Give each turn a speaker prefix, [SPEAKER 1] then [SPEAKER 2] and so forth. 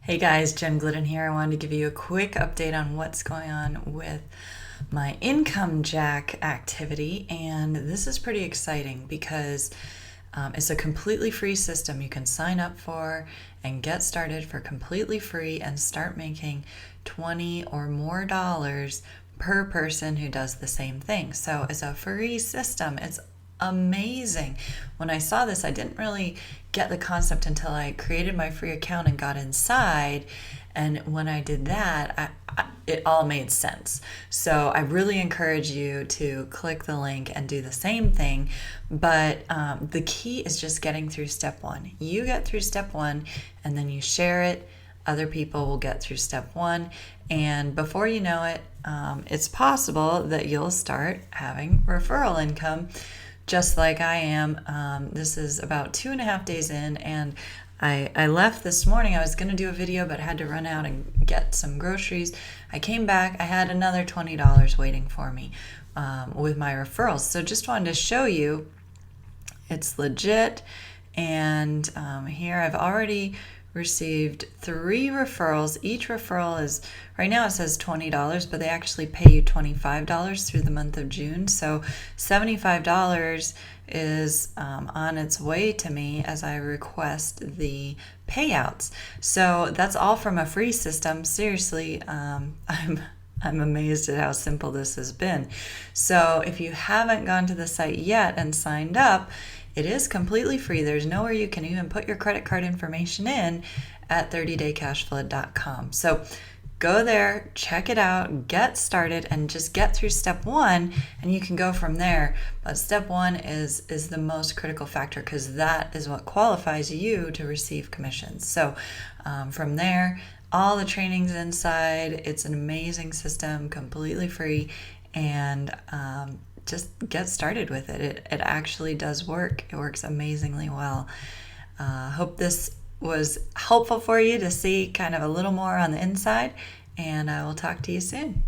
[SPEAKER 1] Hey guys, Jen Glidden here. I wanted to give you a quick update on what's going on with my IncomeJack activity, and this is pretty exciting because it's a completely free system you can sign up for and get started for completely free and start making 20 or more dollars per person who does the same thing. So it's a free system. It's amazing. When I saw this, I didn't really get the concept until I created my free account and got inside. And when I did that, it all made sense. So I really encourage you to click the link and do the same thing. But the key is just getting through step one. You get through step one and then you share it. Other people will get through step one. And before you know it, it's possible that you'll start having referral income just like I am. This is about 2.5 days in, and I left this morning. I was going to do a video, but had to run out and get some groceries. I came back. I had another $20 waiting for me with my referrals. So just wanted to show you it's legit. And here I've already received 3 referrals. Each referral is, right now it says $20, but they actually pay you $25 through the month of June. So $75 is on its way to me as I request the payouts. So that's all from a free system. Seriously, I'm amazed at how simple this has been. So if you haven't gone to the site yet and signed up, it is completely free. There's nowhere you can even put your credit card information in at 30daycashflow.com. So go there, check it out, get started, and just get through step one, and you can go from there. But step one is the most critical factor because that is what qualifies you to receive commissions. So from there, all the training's inside. It's an amazing system, completely free, and just get started with it. It actually does work. It works amazingly well. Hope this was helpful for you to see kind of a little more on the inside, and I will talk to you soon.